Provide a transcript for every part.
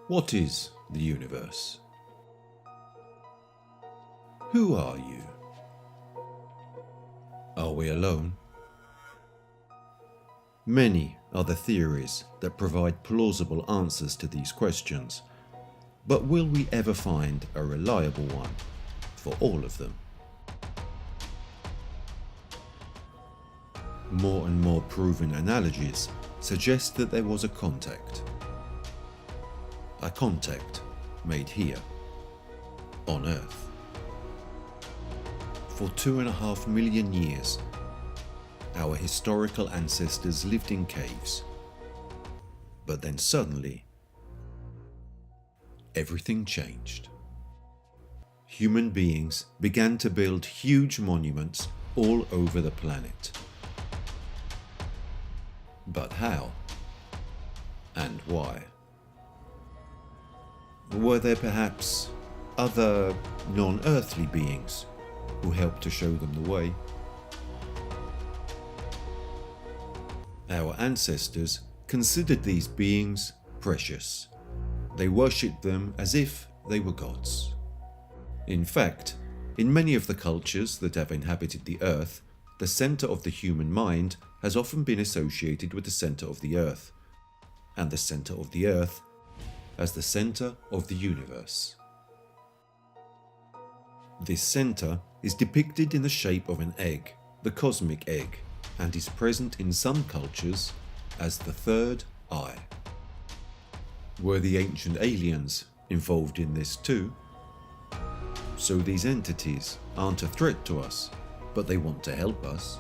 What is the universe? Who are you? Are we alone? Many are the theories that provide plausible answers to these questions, but will we ever find a reliable one for all of them? More and more proven analogies suggest that there was a contact made here, on Earth. For 2.5 million years, our historical ancestors lived in caves. But then suddenly, everything changed. Human beings began to build huge monuments all over the planet. But how? And why? Were there perhaps other non-earthly beings who helped to show them the way? Our ancestors considered these beings precious. They worshipped them as if they were gods. In fact, in many of the cultures that have inhabited the Earth, the center of the human mind has often been associated with the center of the Earth, and the center of the Earth as the center of the universe. This center is depicted in the shape of an egg, the cosmic egg, and is present in some cultures as the third eye. Were the ancient aliens involved in this too? So these entities aren't a threat to us, but they want to help us.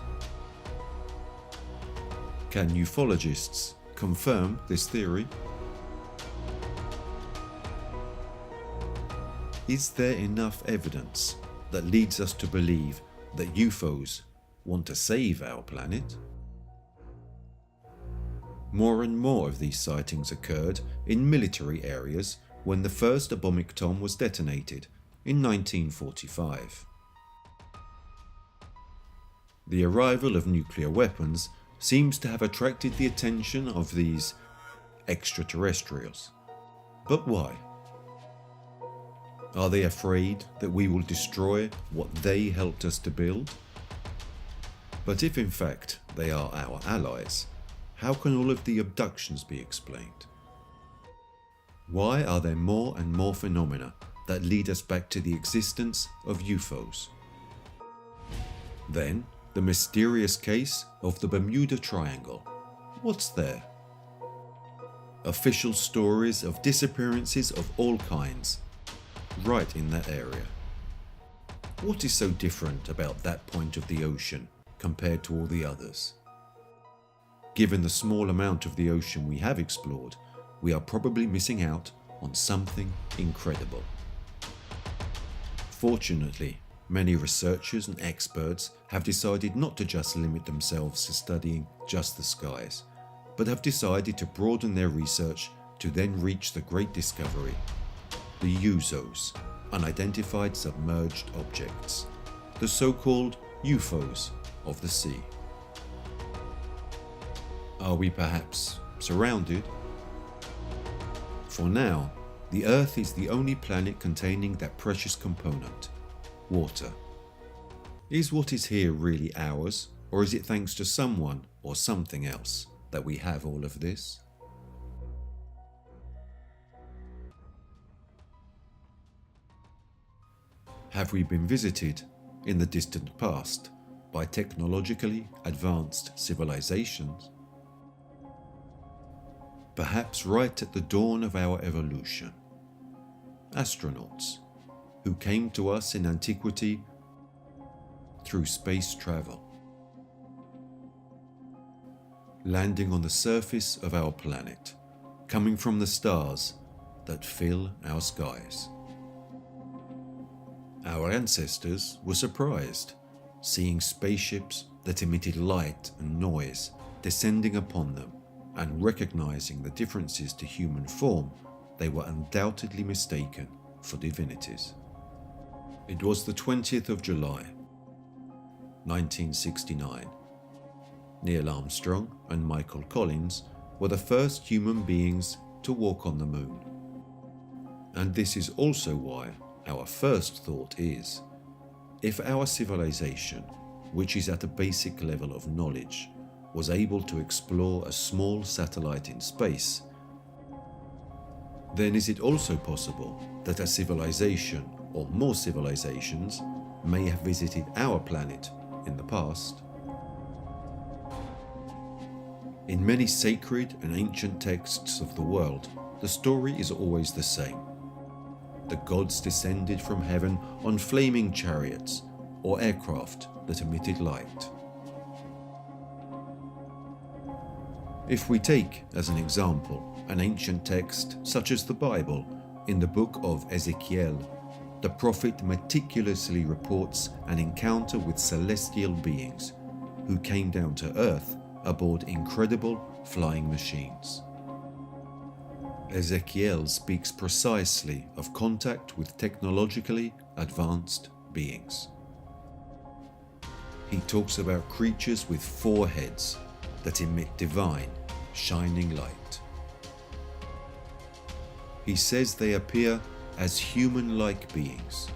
Can ufologists confirm this theory? Is there enough evidence that leads us to believe that UFOs want to save our planet? More and more of these sightings occurred in military areas when the first atomic bomb was detonated in 1945. The arrival of nuclear weapons seems to have attracted the attention of these extraterrestrials. But why? Are they afraid that we will destroy what they helped us to build? But if in fact they are our allies, how can all of the abductions be explained? Why are there more and more phenomena that lead us back to the existence of UFOs? Then, the mysterious case of the Bermuda Triangle. What's there? Official stories of disappearances of all kinds, right in that area. What is so different about that point of the ocean compared to all the others? Given the small amount of the ocean we have explored, we are probably missing out on something incredible. Fortunately, many researchers and experts have decided not to just limit themselves to studying just the skies, but have decided to broaden their research to then reach the great discovery: the USOs, unidentified submerged objects, the so-called UFOs of the sea. Are we perhaps surrounded? For now, the Earth is the only planet containing that precious component, water. Is what is here really ours, or is it thanks to someone or something else that we have all of this? Have we been visited in the distant past by technologically advanced civilizations? Perhaps right at the dawn of our evolution. Astronauts who came to us in antiquity through space travel, landing on the surface of our planet, coming from the stars that fill our skies. Our ancestors were surprised, seeing spaceships that emitted light and noise descending upon them, and recognizing the differences to human form, they were undoubtedly mistaken for divinities. It was the 20th of July, 1969. Neil Armstrong and Michael Collins were the first human beings to walk on the moon. And this is also why our first thought is, if our civilization, which is at a basic level of knowledge, was able to explore a small satellite in space, then is it also possible that a civilization or more civilizations may have visited our planet in the past? In many sacred and ancient texts of the world, the story is always the same. The gods descended from heaven on flaming chariots or aircraft that emitted light. If we take, as an example, an ancient text such as the Bible, in the book of Ezekiel, the prophet meticulously reports an encounter with celestial beings who came down to earth aboard incredible flying machines. Ezekiel speaks precisely of contact with technologically advanced beings. He talks about creatures with 4 heads that emit divine, shining light. He says they appear as human-like beings.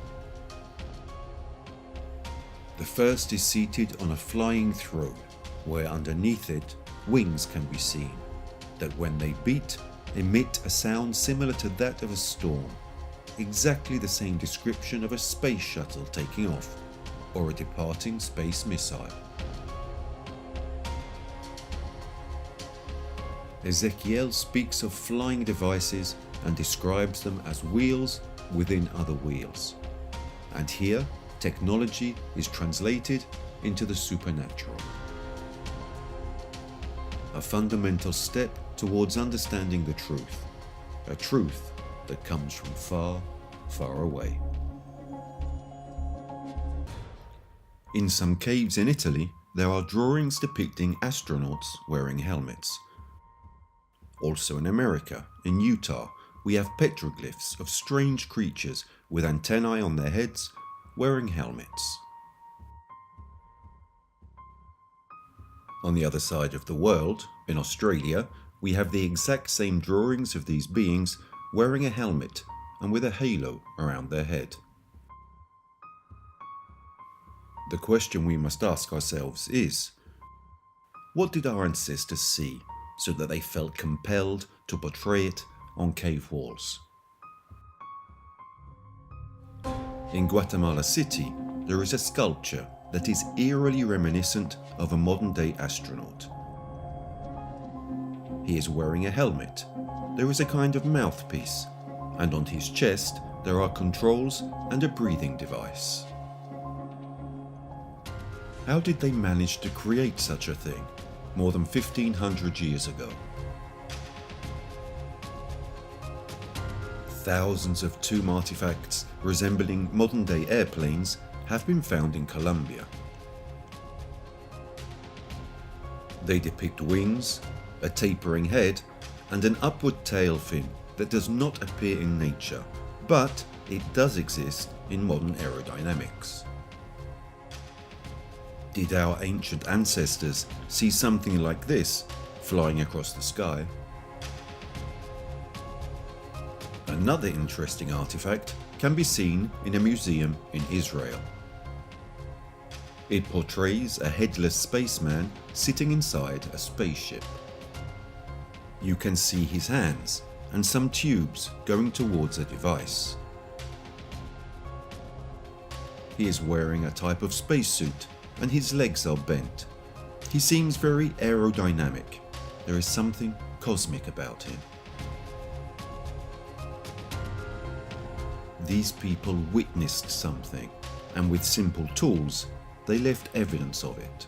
The first is seated on a flying throne, where underneath it wings can be seen, that when they beat, emit a sound similar to that of a storm, exactly the same description of a space shuttle taking off, or a departing space missile. Ezekiel speaks of flying devices and describes them as wheels within other wheels. And here, technology is translated into the supernatural. A fundamental step towards understanding the truth, a truth that comes from far, far away. In some caves in Italy, there are drawings depicting astronauts wearing helmets. Also in America, in Utah, we have petroglyphs of strange creatures with antennae on their heads wearing helmets. On the other side of the world, in Australia, we have the exact same drawings of these beings wearing a helmet and with a halo around their head. The question we must ask ourselves is, what did our ancestors see so that they felt compelled to portray it on cave walls? In Guatemala City, there is a sculpture that is eerily reminiscent of a modern-day astronaut. He is wearing a helmet, there is a kind of mouthpiece, and on his chest there are controls and a breathing device. How did they manage to create such a thing more than 1500 years ago? Thousands of tomb artifacts resembling modern-day airplanes have been found in Colombia. They depict wings, a tapering head, and an upward tail fin that does not appear in nature, but it does exist in modern aerodynamics. Did our ancient ancestors see something like this flying across the sky? Another interesting artifact can be seen in a museum in Israel. It portrays a headless spaceman sitting inside a spaceship. You can see his hands and some tubes going towards a device. He is wearing a type of spacesuit and his legs are bent. He seems very aerodynamic. There is something cosmic about him. These people witnessed something, and with simple tools, they left evidence of it.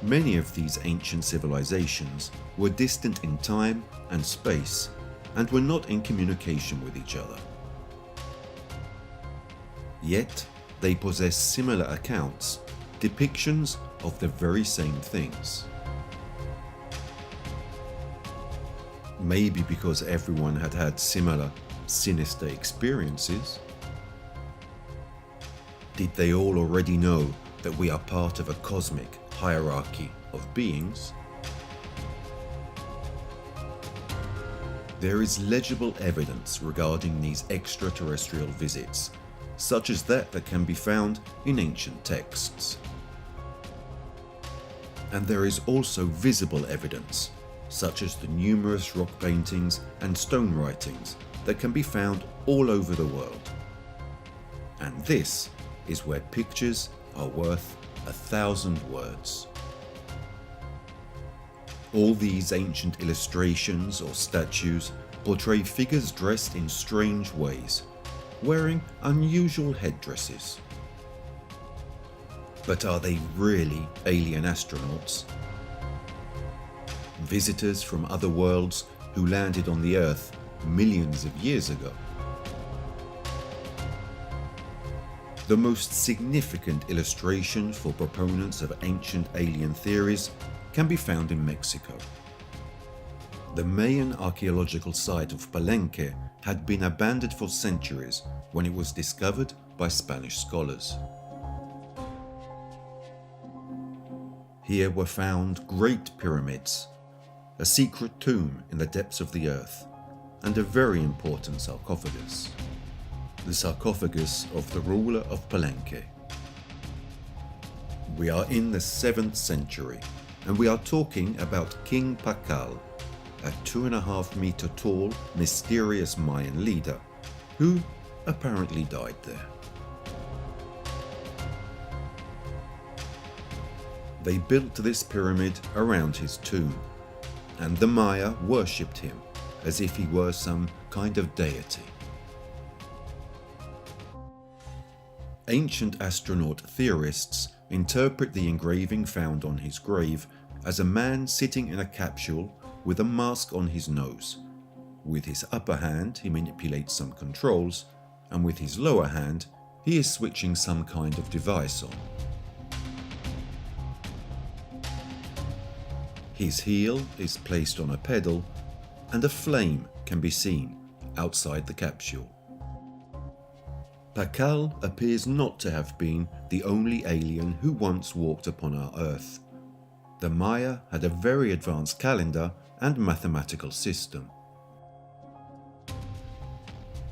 Many of these ancient civilizations were distant in time and space, and were not in communication with each other. Yet, they possess similar accounts, depictions of the very same things. Maybe because everyone had had similar, sinister experiences? Did they all already know that we are part of a cosmic hierarchy of beings? There is legible evidence regarding these extraterrestrial visits, such as that can be found in ancient texts. And there is also visible evidence, such as the numerous rock paintings and stone writings that can be found all over the world. And this is where pictures are worth 1,000 words. All these ancient illustrations or statues portray figures dressed in strange ways, wearing unusual headdresses. But are they really alien astronauts? Visitors from other worlds who landed on the Earth millions of years ago? The most significant illustration for proponents of ancient alien theories can be found in Mexico. The Mayan archaeological site of Palenque had been abandoned for centuries when it was discovered by Spanish scholars. Here were found great pyramids, a secret tomb in the depths of the earth, and a very important sarcophagus. The sarcophagus of the ruler of Palenque. We are in the 7th century, and we are talking about King Pakal, a 2.5-meter tall, mysterious Mayan leader, who apparently died there. They built this pyramid around his tomb, and the Maya worshipped him as if he were some kind of deity. Ancient astronaut theorists interpret the engraving found on his grave as a man sitting in a capsule with a mask on his nose. With his upper hand he manipulates some controls, and with his lower hand he is switching some kind of device on. His heel is placed on a pedal, and a flame can be seen outside the capsule. Pakal appears not to have been the only alien who once walked upon our Earth. The Maya had a very advanced calendar and mathematical system.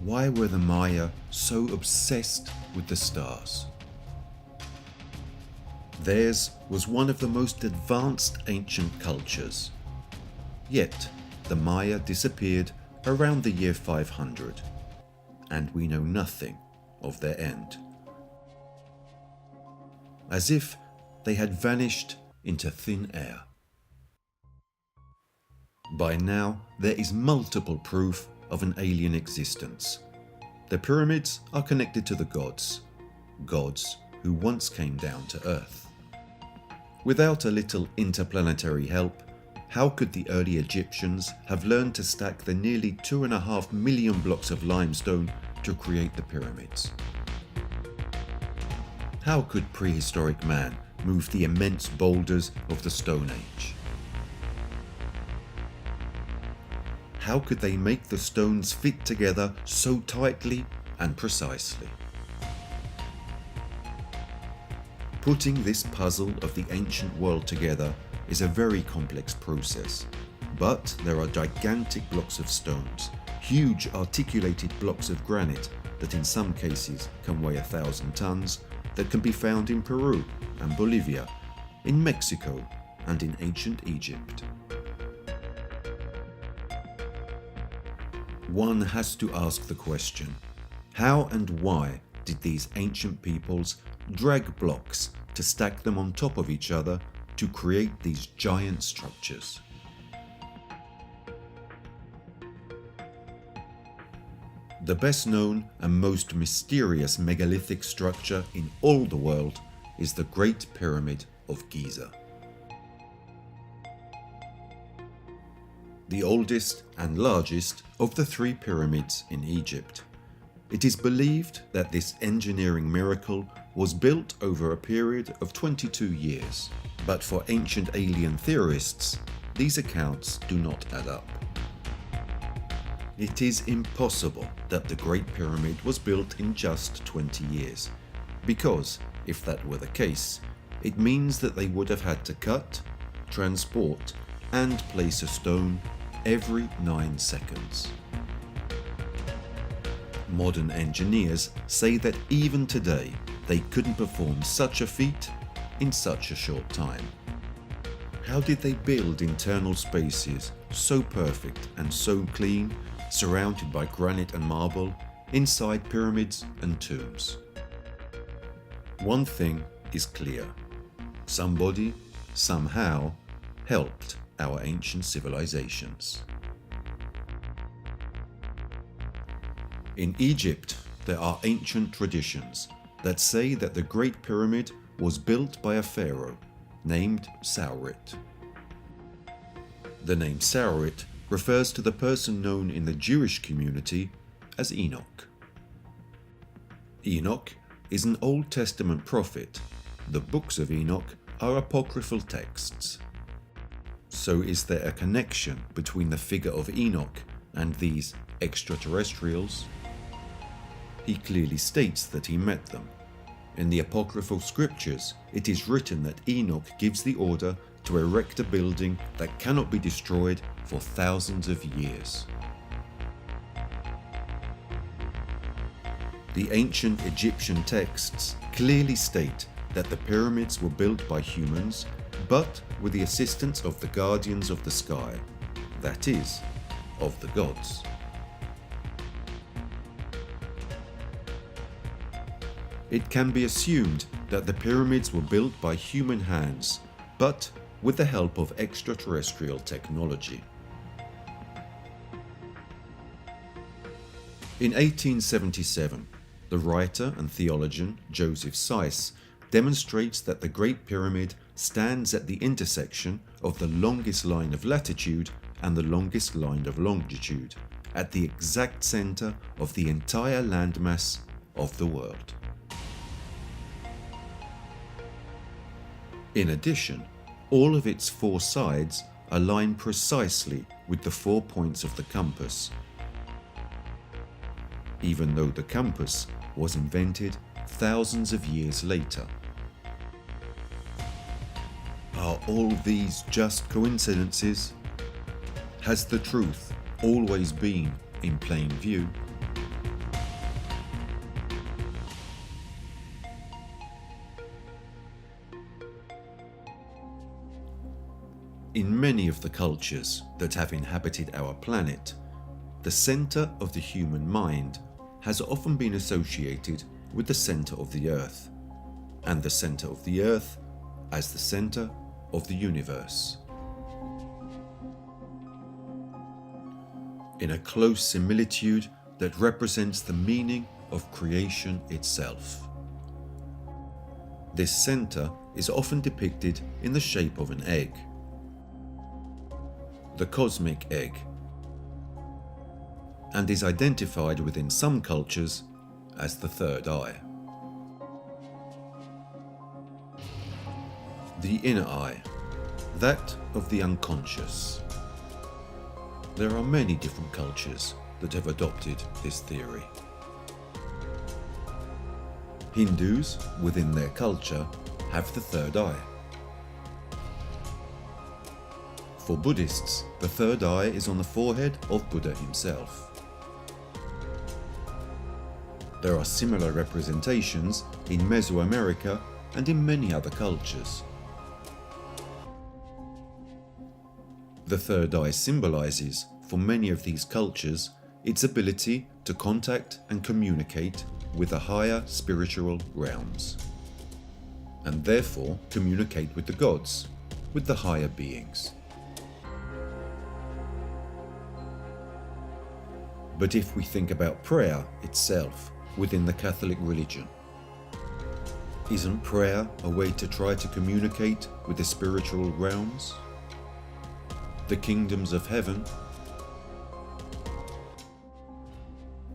Why were the Maya so obsessed with the stars? Theirs was one of the most advanced ancient cultures. Yet, the Maya disappeared around the year 500, and we know nothing of their end. As if they had vanished into thin air. By now, there is multiple proof of an alien existence. The pyramids are connected to the gods who once came down to Earth. Without a little interplanetary help, how could the early Egyptians have learned to stack the nearly 2.5 million blocks of limestone to create the pyramids? How could prehistoric man move the immense boulders of the Stone Age? How could they make the stones fit together so tightly and precisely? Putting this puzzle of the ancient world together is a very complex process, but there are gigantic blocks of stones, huge articulated blocks of granite that in some cases can weigh 1,000 tons, that can be found in Peru and Bolivia, in Mexico and in ancient Egypt. One has to ask the question, how and why did these ancient peoples drag blocks to stack them on top of each other to create these giant structures? The best known and most mysterious megalithic structure in all the world is the Great Pyramid of Giza. The oldest and largest of the 3 pyramids in Egypt. It is believed that this engineering miracle was built over a period of 22 years, but for ancient alien theorists, these accounts do not add up. It is impossible that the Great Pyramid was built in just 20 years, because if that were the case, it means that they would have had to cut, transport, and place a stone every 9 seconds. Modern engineers say that even today they couldn't perform such a feat in such a short time. How did they build internal spaces so perfect and so clean, surrounded by granite and marble, inside pyramids and tombs? One thing is clear: somebody, somehow, helped our ancient civilizations. In Egypt, there are ancient traditions that say that the Great Pyramid was built by a pharaoh named Saurit. The name Saurit refers to the person known in the Jewish community as Enoch. Enoch is an Old Testament prophet. The books of Enoch are apocryphal texts. So is there a connection between the figure of Enoch and these extraterrestrials? He clearly states that he met them. In the apocryphal scriptures, it is written that Enoch gives the order to erect a building that cannot be destroyed for thousands of years. The ancient Egyptian texts clearly state that the pyramids were built by humans, but with the assistance of the guardians of the sky, that is, of the gods. It can be assumed that the pyramids were built by human hands, but with the help of extraterrestrial technology. In 1877, the writer and theologian Joseph Seiss demonstrates that the Great Pyramid stands at the intersection of the longest line of latitude and the longest line of longitude, at the exact center of the entire landmass of the world. In addition, all of its 4 sides align precisely with the 4 points of the compass, even though the compass was invented thousands of years later. Are all these just coincidences? Has the truth always been in plain view? In many of the cultures that have inhabited our planet, the center of the human mind has often been associated with the center of the Earth, and the center of the Earth as the center of the universe. In a close similitude that represents the meaning of creation itself. This center is often depicted in the shape of an egg, the cosmic egg, and is identified within some cultures as the third eye. The inner eye, that of the unconscious. There are many different cultures that have adopted this theory. Hindus, within their culture, have the third eye. For Buddhists, the third eye is on the forehead of Buddha himself. There are similar representations in Mesoamerica and in many other cultures. The third eye symbolizes, for many of these cultures, its ability to contact and communicate with the higher spiritual realms, and therefore communicate with the gods, with the higher beings. But if we think about prayer itself within the Catholic religion, isn't prayer a way to try to communicate with the spiritual realms, the kingdoms of heaven?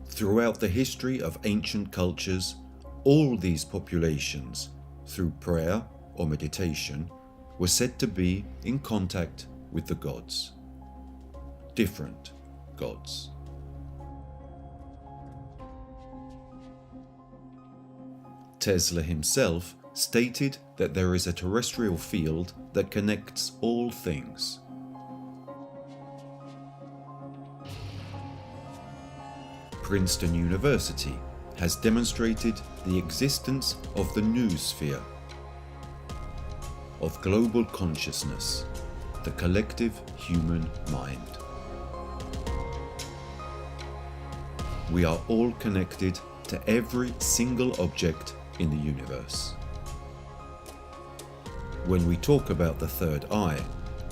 Throughout the history of ancient cultures, all these populations, through prayer or meditation, were said to be in contact with the gods. Different gods. Tesla himself stated that there is a terrestrial field that connects all things. Princeton University has demonstrated the existence of the noosphere, of global consciousness, the collective human mind. We are all connected to every single object in the universe. When we talk about the third eye,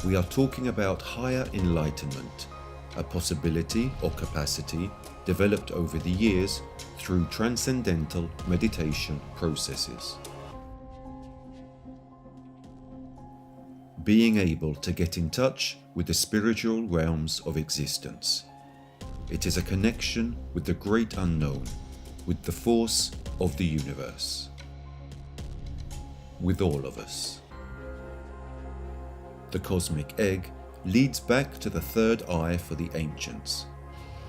we are talking about higher enlightenment, a possibility or capacity developed over the years through transcendental meditation processes. Being able to get in touch with the spiritual realms of existence. It is a connection with the great unknown, with the force of the universe, with all of us. The cosmic egg leads back to the third eye for the ancients.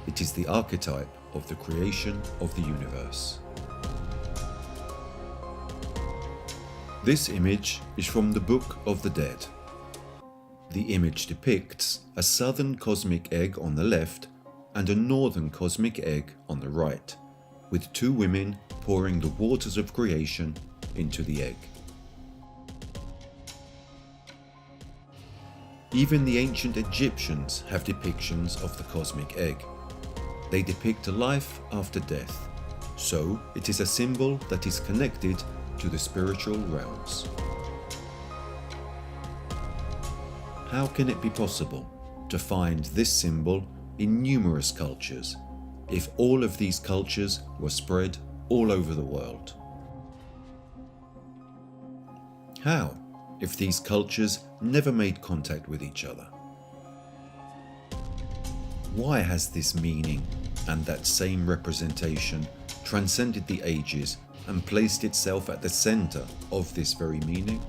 It is the archetype of the creation of the universe. This image is from the Book of the Dead. The image depicts a southern cosmic egg on the left and a northern cosmic egg on the right, with two women pouring the waters of creation into the egg. Even the ancient Egyptians have depictions of the cosmic egg. They depict a life after death, so it is a symbol that is connected to the spiritual realms. How can it be possible to find this symbol in numerous cultures if all of these cultures were spread all over the world? How, if these cultures never made contact with each other? Why has this meaning and that same representation transcended the ages and placed itself at the center of this very meaning?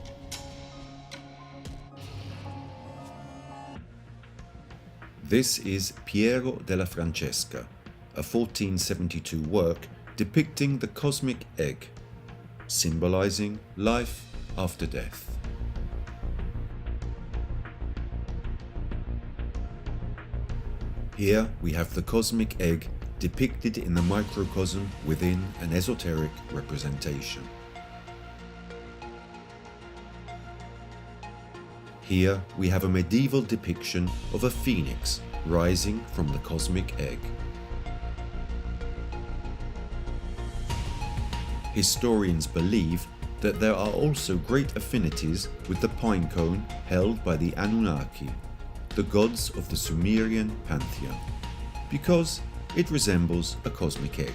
This is Piero della Francesca, a 1472 work depicting the cosmic egg, symbolizing life after death. Here we have the cosmic egg depicted in the microcosm within an esoteric representation. Here we have a medieval depiction of a phoenix rising from the cosmic egg. Historians believe that there are also great affinities with the pine cone held by the Annunaki, the gods of the Sumerian pantheon, because it resembles a cosmic egg.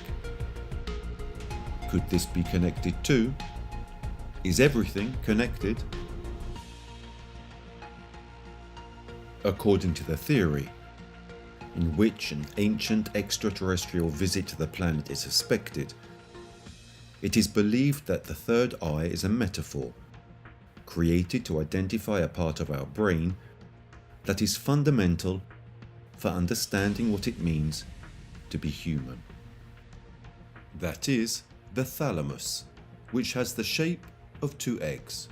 Could this be connected too? Is everything connected? According to the theory, in which an ancient extraterrestrial visit to the planet is suspected, it is believed that the third eye is a metaphor created to identify a part of our brain that is fundamental for understanding what it means to be human. That is, the thalamus, which has the shape of two eggs.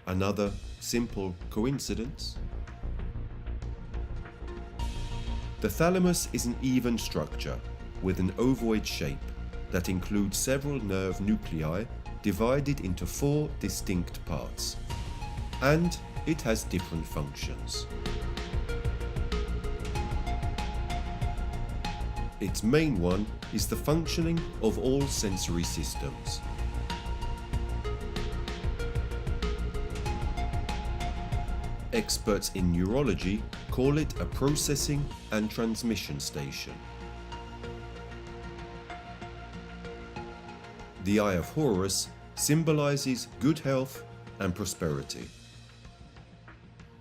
Another simple coincidence? The thalamus is an even structure with an ovoid shape that includes several nerve nuclei divided into 4 distinct parts, and it has different functions. Its main one is the functioning of all sensory systems. Experts in neurology call it a processing and transmission station. The Eye of Horus symbolizes good health and prosperity.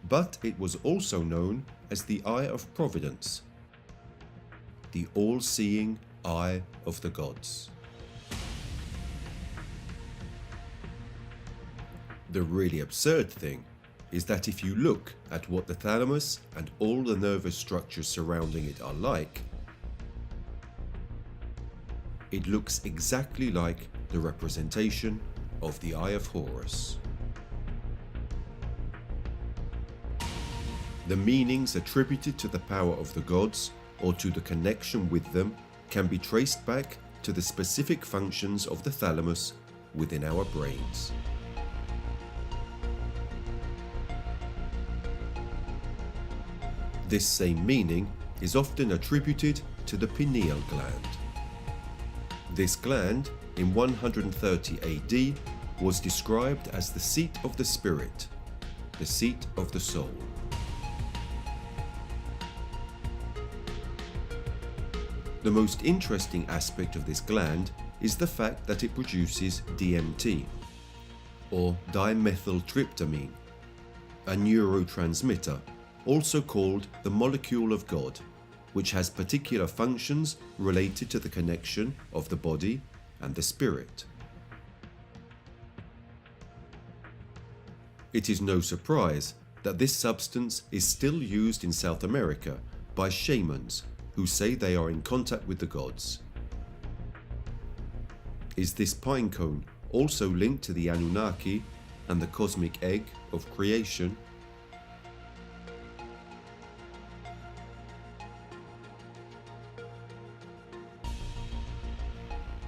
But it was also known as the Eye of Providence, the all-seeing eye of the gods. The really absurd thing is that if you look at what the thalamus and all the nervous structures surrounding it are like, it looks exactly like the representation of the Eye of Horus. The meanings attributed to the power of the gods or to the connection with them can be traced back to the specific functions of the thalamus within our brains. This same meaning is often attributed to the pineal gland. This gland, in 130 AD, was described as the seat of the spirit, the seat of the soul. The most interesting aspect of this gland is the fact that it produces DMT, or dimethyltryptamine, a neurotransmitter, also called the molecule of God, which has particular functions related to the connection of the body and the spirit. It is no surprise that this substance is still used in South America by shamans who say they are in contact with the gods. Is this pine cone also linked to the Annunaki and the cosmic egg of creation?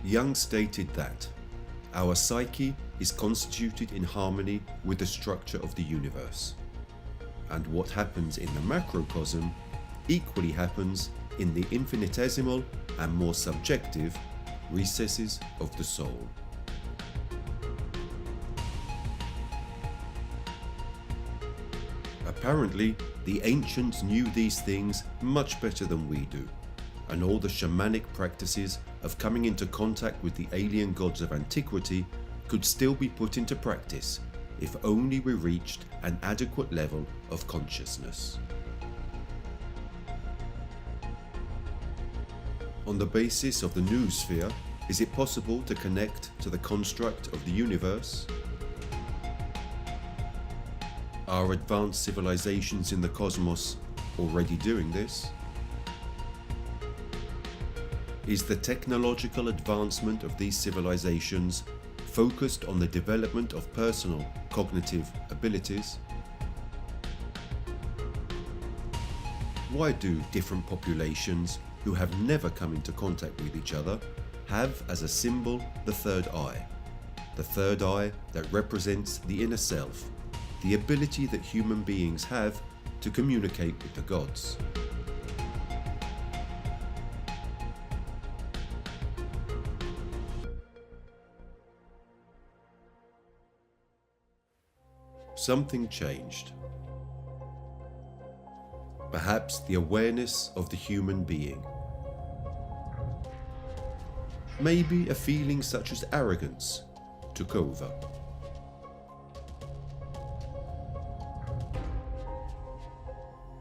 Jung stated that our psyche is constituted in harmony with the structure of the universe, and what happens in the macrocosm equally happens in the infinitesimal and more subjective recesses of the soul. Apparently, the ancients knew these things much better than we do, and all the shamanic practices of coming into contact with the alien gods of antiquity could still be put into practice if only we reached an adequate level of consciousness. On the basis of the noosphere, is it possible to connect to the construct of the universe? Are advanced civilizations in the cosmos already doing this? Is the technological advancement of these civilizations focused on the development of personal cognitive abilities? Why do different populations who have never come into contact with each other have as a symbol the third eye that represents the inner self, the ability that human beings have to communicate with the gods? Something changed. Perhaps the awareness of the human being. Maybe a feeling such as arrogance took over.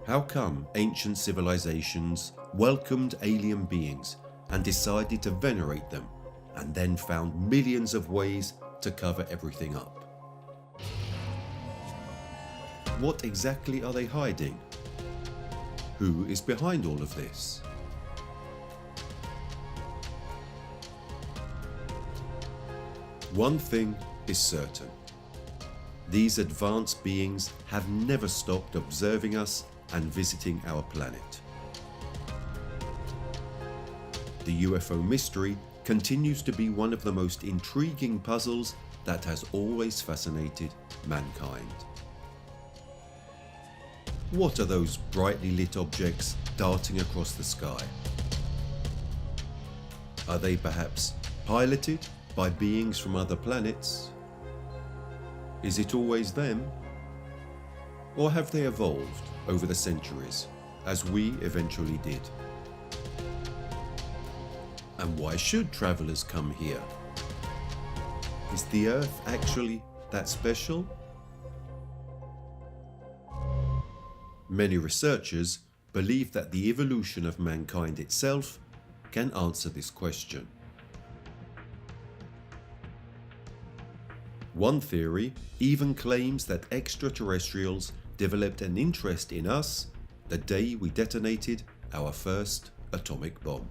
How come ancient civilizations welcomed alien beings and decided to venerate them, and then found millions of ways to cover everything up? What exactly are they hiding? Who is behind all of this? One thing is certain. These advanced beings have never stopped observing us and visiting our planet. The UFO mystery continues to be one of the most intriguing puzzles that has always fascinated mankind. What are those brightly lit objects darting across the sky? Are they perhaps piloted by beings from other planets? Is it always them? Or have they evolved over the centuries, as we eventually did? And why should travelers come here? Is the Earth actually that special? Many researchers believe that the evolution of mankind itself can answer this question. One theory even claims that extraterrestrials developed an interest in us the day we detonated our first atomic bomb.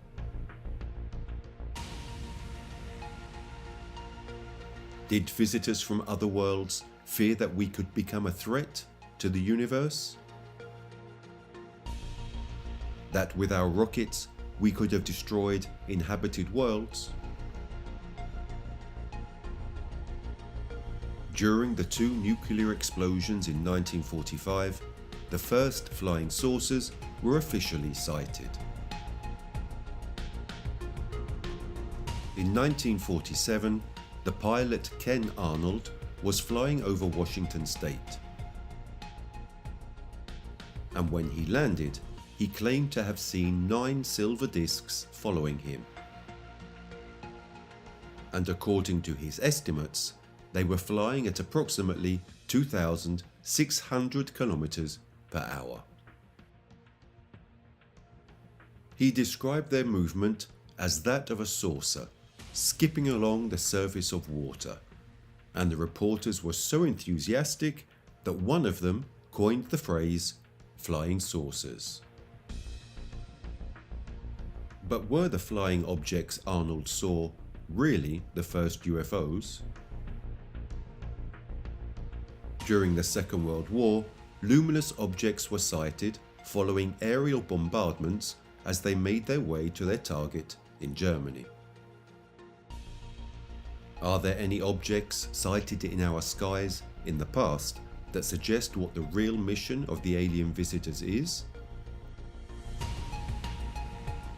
Did visitors from other worlds fear that we could become a threat to the universe? That with our rockets we could have destroyed inhabited worlds? During the two nuclear explosions in 1945, the first flying saucers were officially sighted. In 1947, the pilot Ken Arnold was flying over Washington state. And when he landed, he claimed to have seen 9 silver discs following him. And according to his estimates, they were flying at approximately 2,600 kilometers per hour. He described their movement as that of a saucer, skipping along the surface of water, and the reporters were so enthusiastic that one of them coined the phrase flying saucers. But were the flying objects Arnold saw really the first UFOs? During the Second World War, luminous objects were sighted following aerial bombardments as they made their way to their target in Germany. Are there any objects sighted in our skies in the past that suggest what the real mission of the alien visitors is?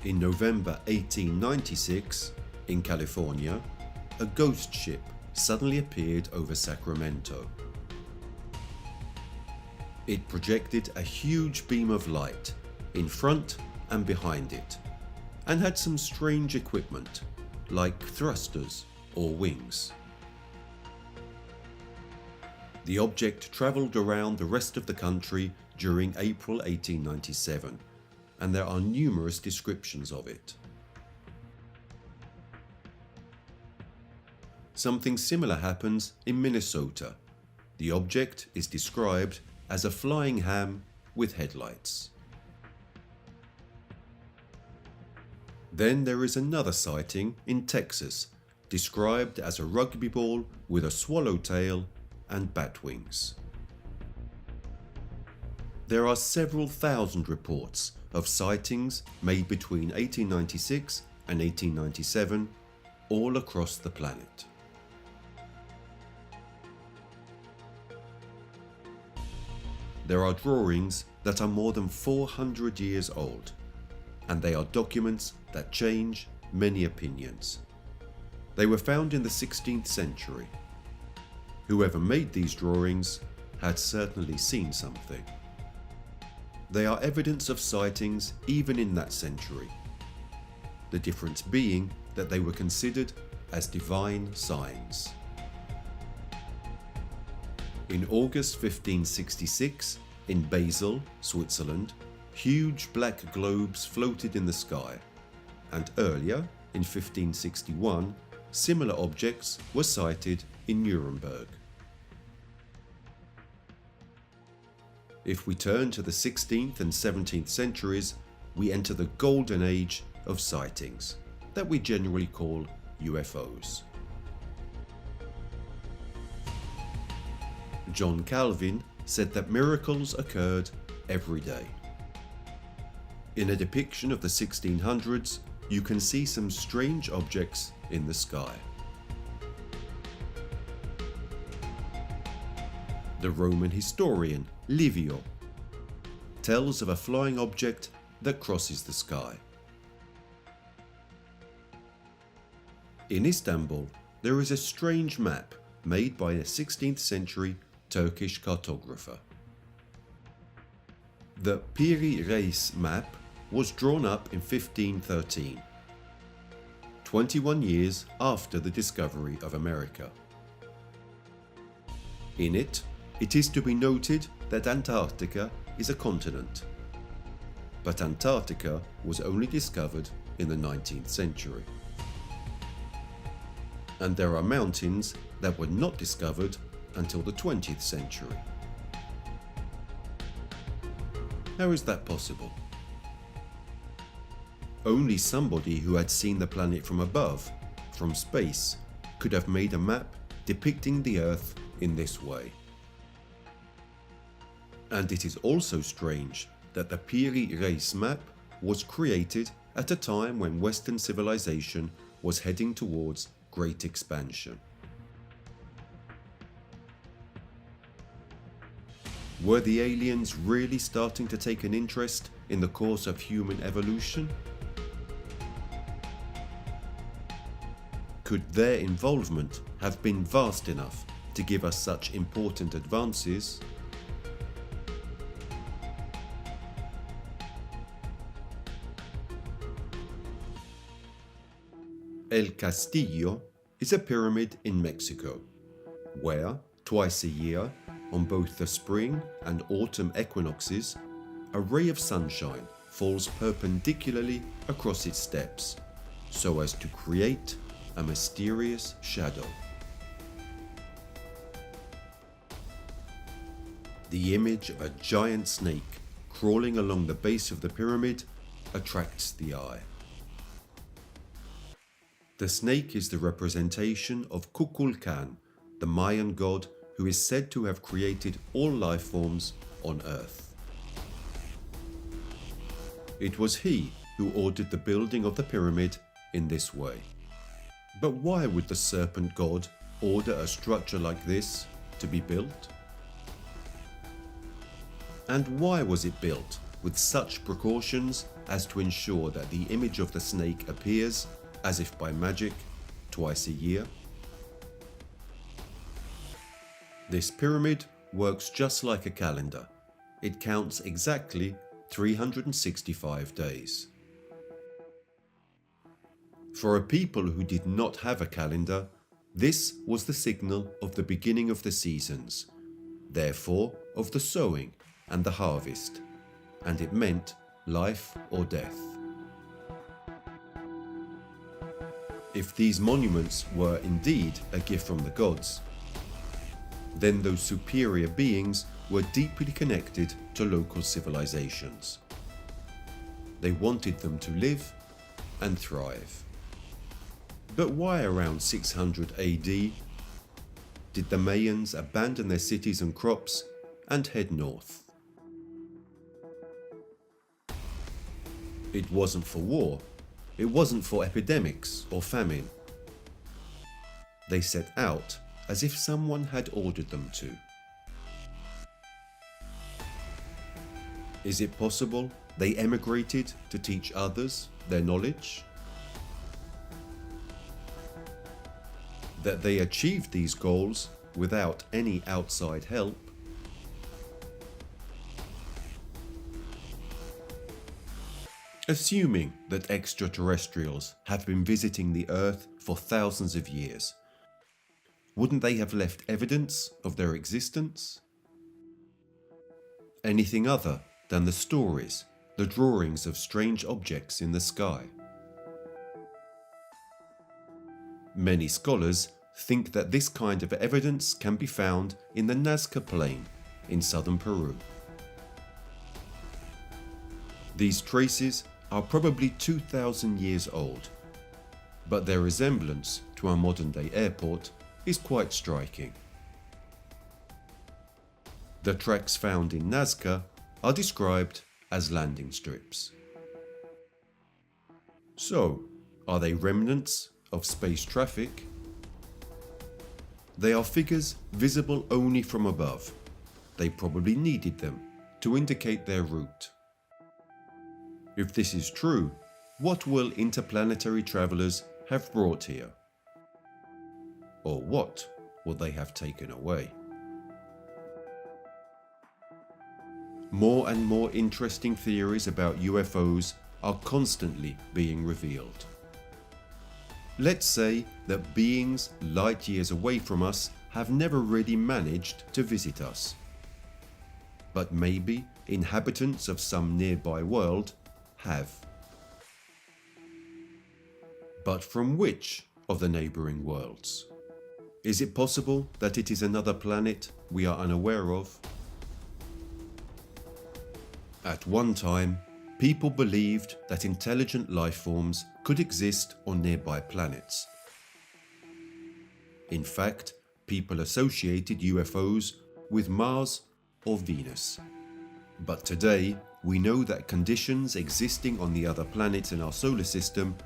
In November 1896, in California, a ghost ship suddenly appeared over Sacramento. It projected a huge beam of light in front and behind it, and had some strange equipment, like thrusters or wings. The object travelled around the rest of the country during April 1897, and there are numerous descriptions of it. Something similar happens in Minnesota. The object is described as a flying ham with headlights. Then there is another sighting in Texas, described as a rugby ball with a swallowtail and bat wings. There are several thousand reports of sightings made between 1896 and 1897 all across the planet. There are drawings that are more than 400 years old, and they are documents that change many opinions. They were found in the 16th century. Whoever made these drawings had certainly seen something. They are evidence of sightings even in that century, the difference being that they were considered as divine signs. In August 1566, in Basel, Switzerland, huge black globes floated in the sky, and earlier, in 1561, similar objects were sighted in Nuremberg. If we turn to the 16th and 17th centuries, we enter the golden age of sightings, that we generally call UFOs. John Calvin said that miracles occurred every day. In a depiction of the 1600s, you can see some strange objects in the sky. The Roman historian Livio tells of a flying object that crosses the sky. In Istanbul, there is a strange map made by a 16th century Turkish cartographer. The Piri Reis map was drawn up in 1513, 21 years after the discovery of America. In it, it is to be noted that Antarctica is a continent, but Antarctica was only discovered in the 19th century. And there are mountains that were not discovered until the 20th century. How is that possible? Only somebody who had seen the planet from above, from space, could have made a map depicting the Earth in this way. And it is also strange that the Piri Reis map was created at a time when Western civilization was heading towards great expansion. Were the aliens really starting to take an interest in the course of human evolution? Could their involvement have been vast enough to give us such important advances? El Castillo is a pyramid in Mexico, where, twice a year, on both the spring and autumn equinoxes, a ray of sunshine falls perpendicularly across its steps, so as to create a mysterious shadow. The image of a giant snake crawling along the base of the pyramid attracts the eye. The snake is the representation of Kukulkan, the Mayan god who is said to have created all life forms on Earth. It was he who ordered the building of the pyramid in this way. But why would the serpent god order a structure like this to be built? And why was it built with such precautions as to ensure that the image of the snake appears, as if by magic, twice a year? This pyramid works just like a calendar. It counts exactly 365 days. For a people who did not have a calendar, this was the signal of the beginning of the seasons, therefore of the sowing and the harvest, and it meant life or death. If these monuments were indeed a gift from the gods, then those superior beings were deeply connected to local civilizations. They wanted them to live and thrive. But why around 600 AD did the Mayans abandon their cities and crops and head north? It wasn't for war. It wasn't for epidemics or famine. They set out as if someone had ordered them to. Is it possible they emigrated to teach others their knowledge? That they achieved these goals without any outside help? Assuming that extraterrestrials have been visiting the Earth for thousands of years, wouldn't they have left evidence of their existence? Anything other than the stories, the drawings of strange objects in the sky? Many scholars think that this kind of evidence can be found in the Nazca Plain in southern Peru. These traces are probably 2,000 years old, but their resemblance to a modern-day airport is quite striking. The tracks found in Nazca are described as landing strips. So, are they remnants of space traffic? They are figures visible only from above. They probably needed them to indicate their route. If this is true, what will interplanetary travelers have brought here? Or what will they have taken away? More and more interesting theories about UFOs are constantly being revealed. Let's say that beings light years away from us have never really managed to visit us. But maybe inhabitants of some nearby world have. But from which of the neighbouring worlds? Is it possible that it is another planet we are unaware of? At one time, people believed that intelligent life forms could exist on nearby planets. In fact, people associated UFOs with Mars or Venus. But today, we know that conditions existing on the other planets in our solar system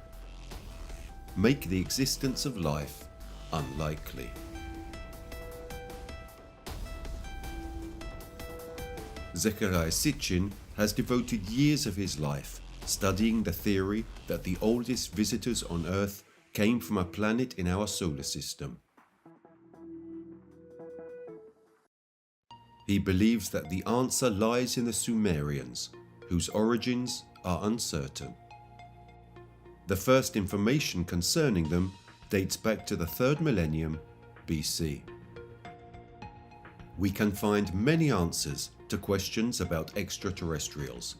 make the existence of life unlikely. Zecharia Sitchin has devoted years of his life studying the theory that the oldest visitors on Earth came from a planet in our solar system. He believes that the answer lies in the Sumerians, whose origins are uncertain. The first information concerning them dates back to the 3rd millennium BC. We can find many answers to questions about extraterrestrials,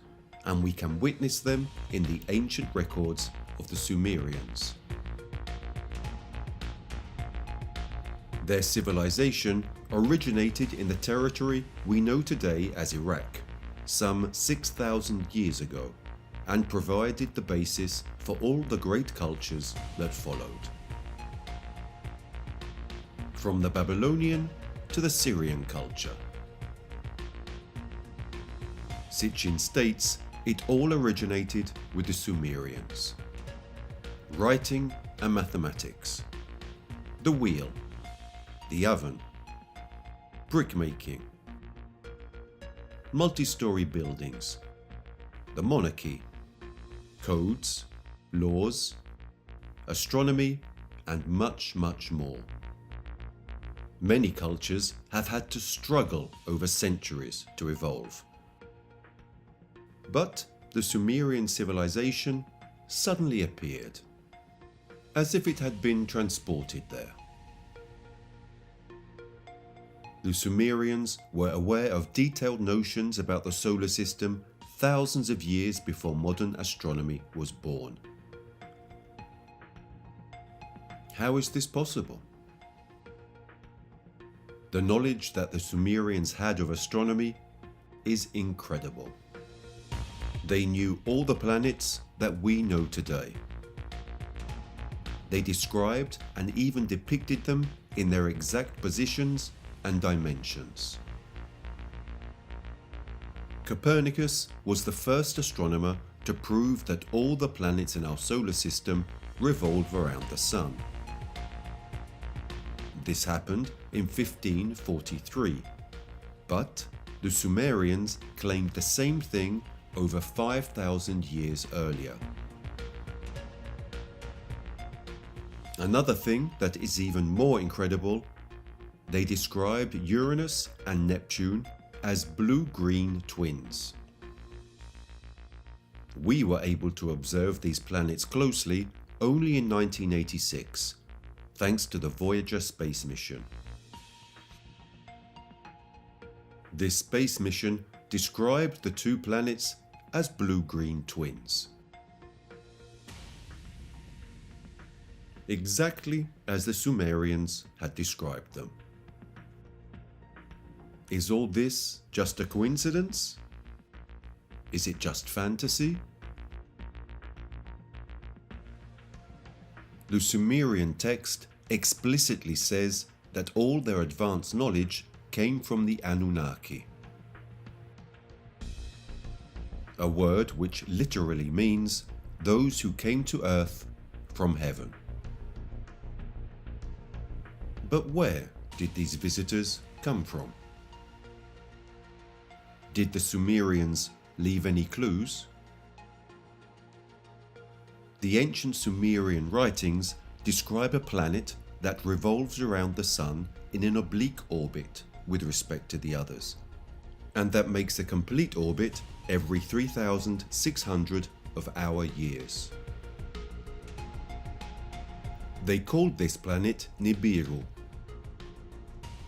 and we can witness them in the ancient records of the Sumerians. Their civilization originated in the territory we know today as Iraq, some 6,000 years ago, and provided the basis for all the great cultures that followed. From the Babylonian to the Syrian culture. Sitchin states it all originated with the Sumerians. Writing and mathematics, the wheel, the oven, brickmaking, multi-story buildings, the monarchy, codes, laws, astronomy, and much, much more. Many cultures have had to struggle over centuries to evolve. But the Sumerian civilization suddenly appeared, as if it had been transported there. The Sumerians were aware of detailed notions about the solar system thousands of years before modern astronomy was born. How is this possible? The knowledge that the Sumerians had of astronomy is incredible. They knew all the planets that we know today. They described and even depicted them in their exact positions and dimensions. Copernicus was the first astronomer to prove that all the planets in our solar system revolve around the Sun. This happened in 1543, but the Sumerians claimed the same thing over 5,000 years earlier. Another thing that is even more incredible, they described Uranus and Neptune as blue-green twins. We were able to observe these planets closely only in 1986, thanks to the Voyager space mission. This space mission described the two planets as blue-green twins. Exactly as the Sumerians had described them. Is all this just a coincidence? Is it just fantasy? The Sumerian text explicitly says that all their advanced knowledge came from the Annunaki, a word which literally means those who came to Earth from heaven. But where did these visitors come from? Did the Sumerians leave any clues? The ancient Sumerian writings describe a planet that revolves around the Sun in an oblique orbit with respect to the others, and that makes a complete orbit every 3,600 of our years. They called this planet Nibiru,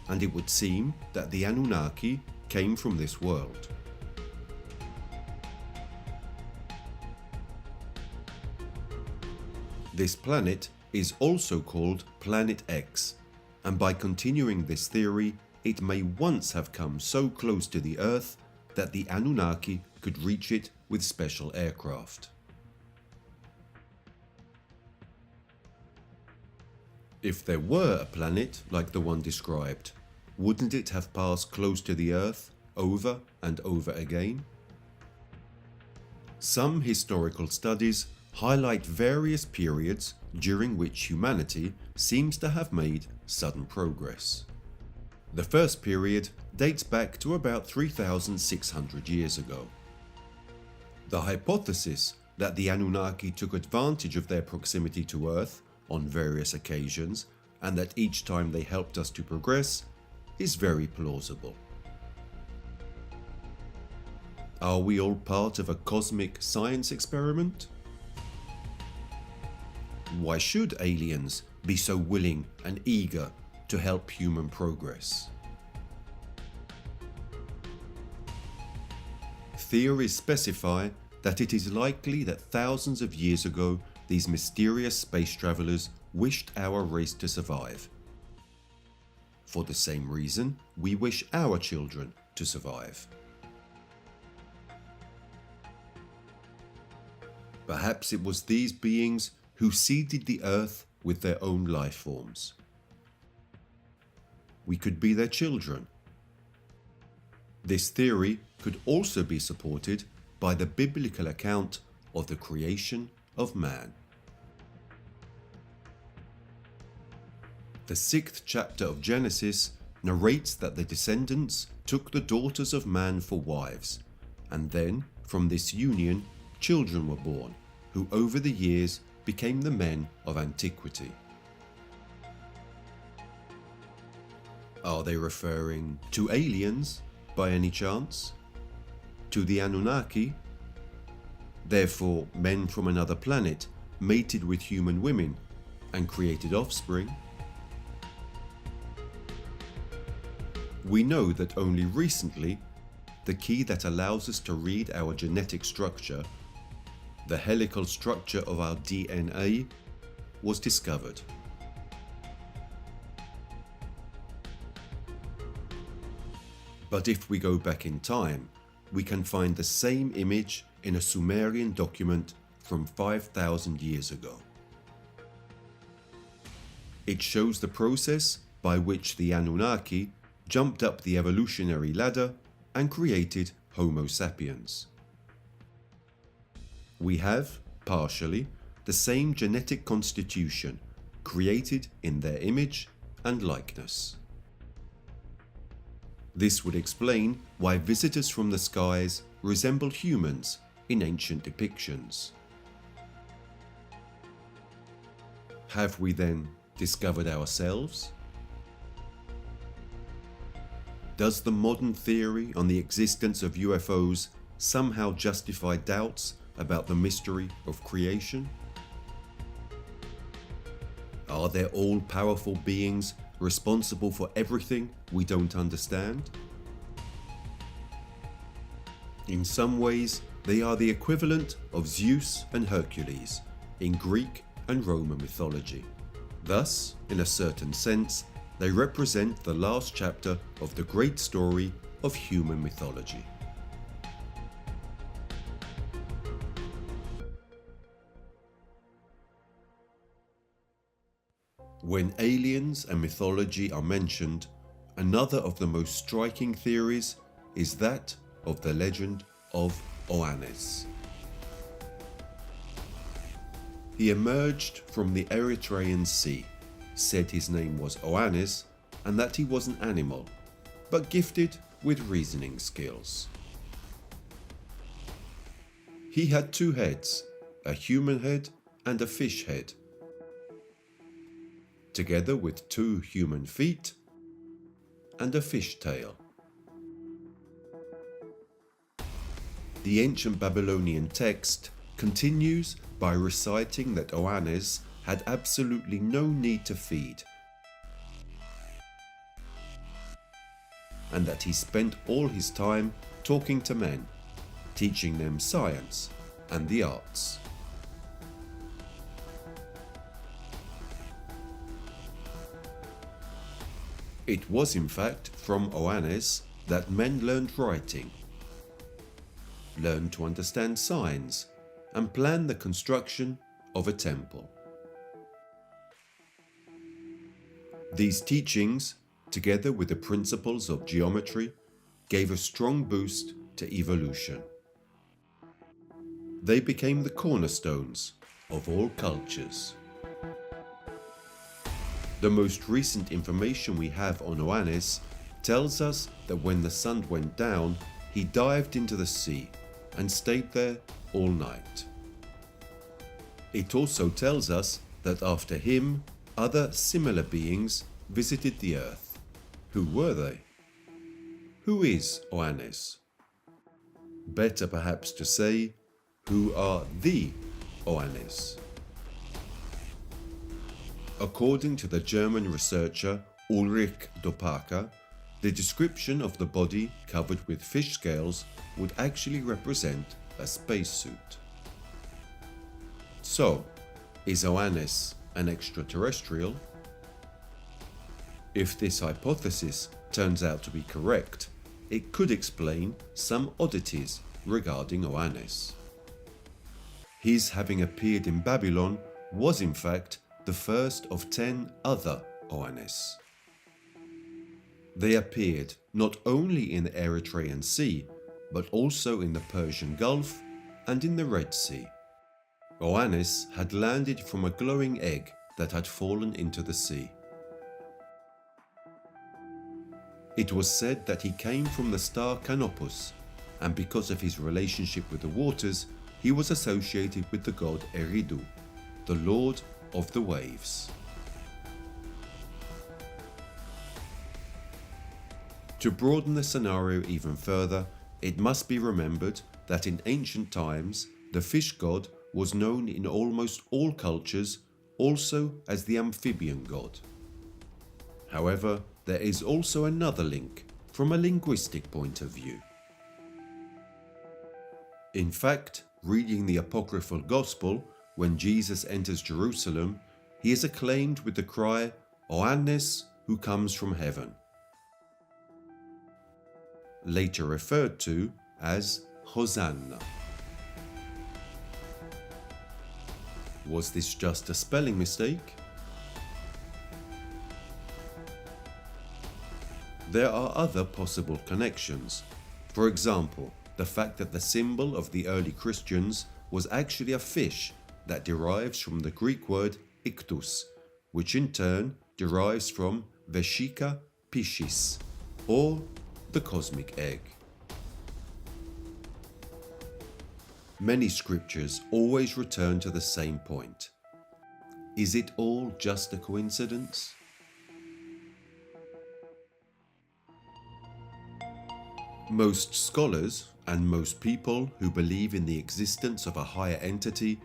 and it would seem that the Anunnaki came from this world. This planet is also called Planet X, and by continuing this theory, it may once have come so close to the Earth that the Anunnaki could reach it with special aircraft. If there were a planet like the one described, wouldn't it have passed close to the Earth over and over again? Some historical studies highlight various periods during which humanity seems to have made sudden progress. The first period dates back to about 3,600 years ago. The hypothesis that the Anunnaki took advantage of their proximity to Earth on various occasions and that each time they helped us to progress is very plausible. Are we all part of a cosmic science experiment? Why should aliens be so willing and eager to help human progress? Theories specify that it is likely that thousands of years ago these mysterious space travelers wished our race to survive. For the same reason, we wish our children to survive. Perhaps it was these beings who seeded the Earth with their own life forms. We could be their children. This theory could also be supported by the biblical account of the creation of man. The 6th chapter of Genesis narrates that the descendants took the daughters of man for wives, and then from this union children were born, who over the years became the men of antiquity. Are they referring to aliens by any chance? To the Anunnaki? Therefore, men from another planet mated with human women and created offspring? We know that only recently, the key that allows us to read our genetic structure, the helical structure of our DNA, was discovered. But if we go back in time, we can find the same image in a Sumerian document from 5,000 years ago. It shows the process by which the Anunnaki jumped up the evolutionary ladder and created Homo sapiens. We have, partially, the same genetic constitution, created in their image and likeness. This would explain why visitors from the skies resemble humans in ancient depictions. Have we then discovered ourselves? Does the modern theory on the existence of UFOs somehow justify doubts about the mystery of creation? Are there all-powerful beings responsible for everything we don't understand? In some ways, they are the equivalent of Zeus and Hercules in Greek and Roman mythology. Thus, in a certain sense, they represent the last chapter of the great story of human mythology. When aliens and mythology are mentioned, another of the most striking theories is that of the legend of Oannes. He emerged from the Eritrean Sea, said his name was Oannes, and that he was an animal, but gifted with reasoning skills. He had 2 heads, a human head and a fish head, together with 2 human feet and a fish tail. The ancient Babylonian text continues by reciting that Oannes had absolutely no need to feed, and that he spent all his time talking to men, teaching them science and the arts. It was in fact from Oannes that men learned writing, learned to understand signs, and planned the construction of a temple. These teachings, together with the principles of geometry, gave a strong boost to evolution. They became the cornerstones of all cultures. The most recent information we have on Oannes tells us that when the sun went down, he dived into the sea and stayed there all night. It also tells us that after him, other similar beings visited the earth. Who were they? Who is Oannes? Better perhaps to say, who are the Oannes? According to the German researcher Ulrich Dopaka, the description of the body covered with fish scales would actually represent a spacesuit. So, is Oannes an extraterrestrial? If this hypothesis turns out to be correct, it could explain some oddities regarding Oannes. His having appeared in Babylon was in fact the first of 10 other Oannes. They appeared not only in the Eritrean Sea, but also in the Persian Gulf and in the Red Sea. Oannes had landed from a glowing egg that had fallen into the sea. It was said that he came from the star Canopus, and because of his relationship with the waters, he was associated with the god Eridu, the lord of the waves. To broaden the scenario even further, it must be remembered that in ancient times, the fish god was known in almost all cultures also as the amphibian god. However, there is also another link from a linguistic point of view. In fact, reading the apocryphal gospel, when Jesus enters Jerusalem, he is acclaimed with the cry, Oannes, who comes from heaven, later referred to as Hosanna. Was this just a spelling mistake? There are other possible connections. For example, the fact that the symbol of the early Christians was actually a fish that derives from the Greek word iktus, which in turn derives from Vesica Piscis, or the cosmic egg. Many scriptures always return to the same point. Is it all just a coincidence? Most scholars and most people who believe in the existence of a higher entity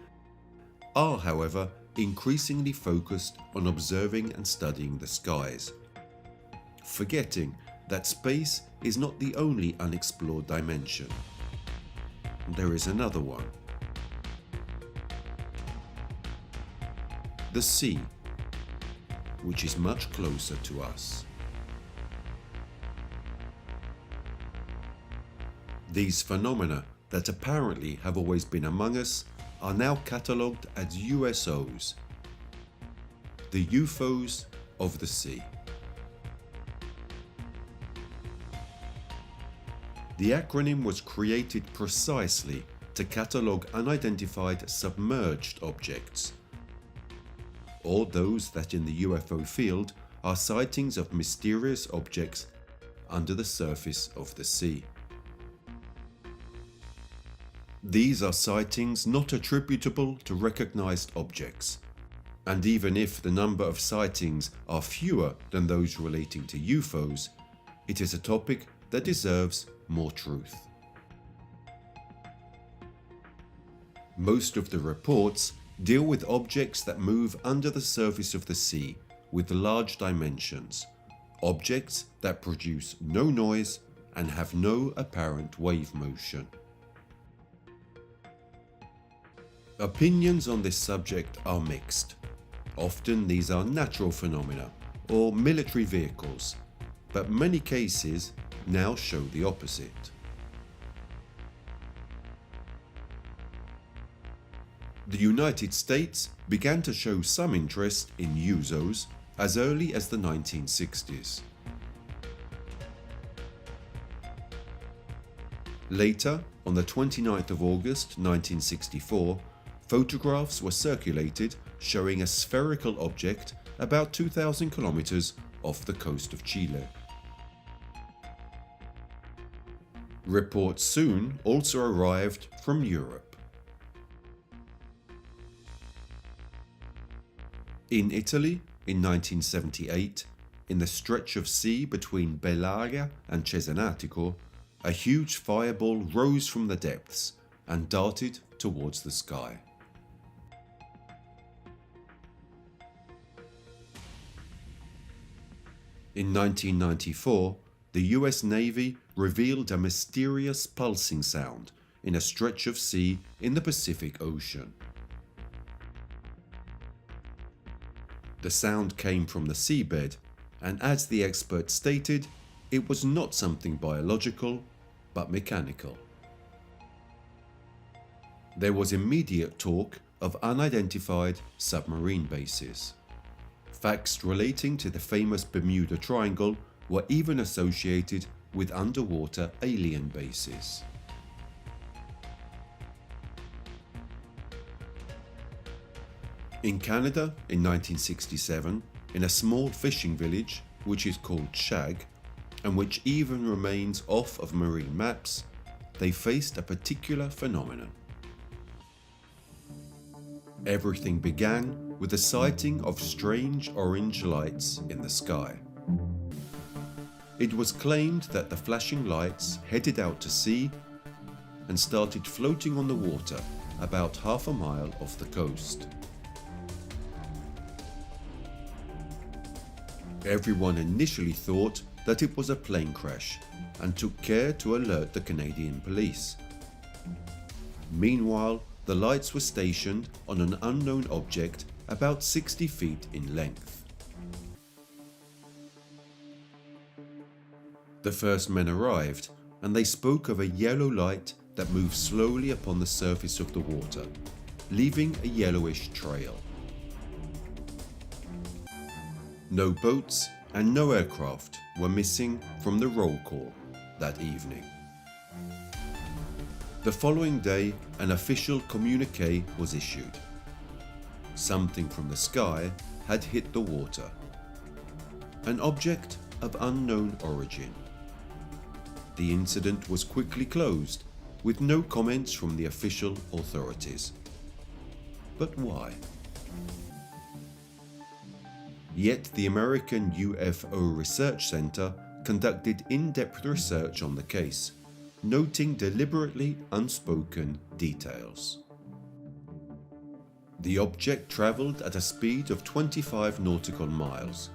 are, however, increasingly focused on observing and studying the skies, forgetting that space is not the only unexplored dimension. There is another one. The sea, which is much closer to us. These phenomena that apparently have always been among us are now catalogued as USOs, the UFOs of the sea. The acronym was created precisely to catalogue unidentified submerged objects, or those that in the UFO field are sightings of mysterious objects under the surface of the sea. These are sightings not attributable to recognized objects, and even if the number of sightings are fewer than those relating to UFOs, it is a topic that deserves more truth. Most of the reports deal with objects that move under the surface of the sea with large dimensions, objects that produce no noise and have no apparent wave motion. Opinions on this subject are mixed. Often these are natural phenomena or military vehicles, but many cases now show the opposite. The United States began to show some interest in USOs as early as the 1960s. Later, on the 29th of August 1964, photographs were circulated showing a spherical object about 2,000 kilometers off the coast of Chile. Reports soon also arrived from Europe. In Italy, in 1978, in the stretch of sea between Bellaria and Cesenatico, a huge fireball rose from the depths and darted towards the sky. In 1994, the US Navy revealed a mysterious pulsing sound in a stretch of sea in the Pacific Ocean. The sound came from the seabed, and as the expert stated, it was not something biological, but mechanical. There was immediate talk of unidentified submarine bases. Facts relating to the famous Bermuda Triangle were even associated with underwater alien bases. In Canada, in 1967, in a small fishing village which is called Shag, and which even remains off of marine maps, they faced a particular phenomenon. Everything began with the sighting of strange orange lights in the sky. It was claimed that the flashing lights headed out to sea and started floating on the water about half a mile off the coast. Everyone initially thought that it was a plane crash and took care to alert the Canadian police. Meanwhile, the lights were stationed on an unknown object about 60 feet in length. The first men arrived, and they spoke of a yellow light that moved slowly upon the surface of the water, leaving a yellowish trail. No boats and no aircraft were missing from the roll call that evening. The following day, an official communiqué was issued. Something from the sky had hit the water. An object of unknown origin. The incident was quickly closed, with no comments from the official authorities. But why? Yet the American UFO Research Center conducted in-depth research on the case, noting deliberately unspoken details. The object traveled at a speed of 25 nautical miles,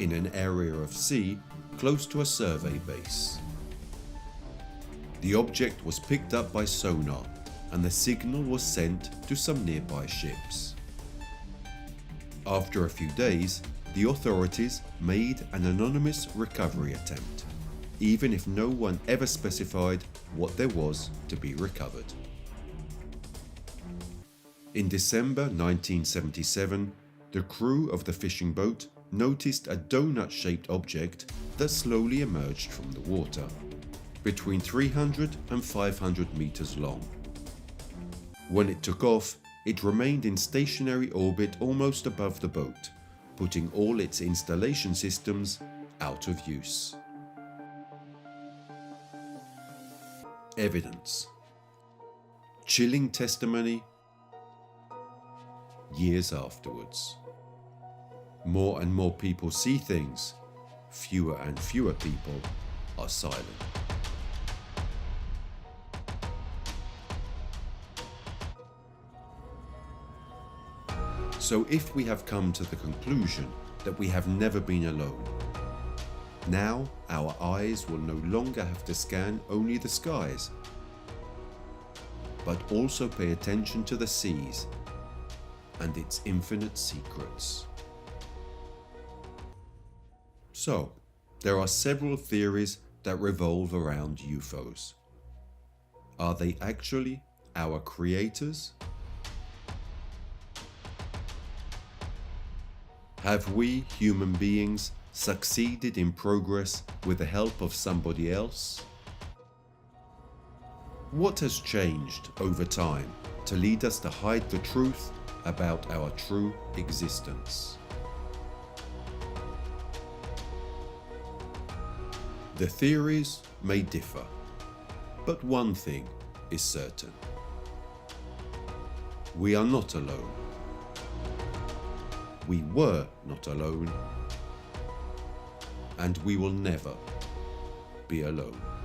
in an area of sea close to a survey base. The object was picked up by sonar, and the signal was sent to some nearby ships. After a few days, the authorities made an anonymous recovery attempt, even if no one ever specified what there was to be recovered. In December 1977, the crew of the fishing boat noticed a donut-shaped object that slowly emerged from the water, between 300 and 500 meters long. When it took off, it remained in stationary orbit almost above the boat, putting all its installation systems out of use. Evidence. Chilling testimony years afterwards. More and more people see things, fewer and fewer people are silent. So if we have come to the conclusion that we have never been alone, now our eyes will no longer have to scan only the skies, but also pay attention to the seas and its infinite secrets. So, there are several theories that revolve around UFOs. Are they actually our creators? Have we, human beings, succeeded in progress with the help of somebody else? What has changed over time to lead us to hide the truth about our true existence? The theories may differ, but one thing is certain. We are not alone. We were not alone, and we will never be alone.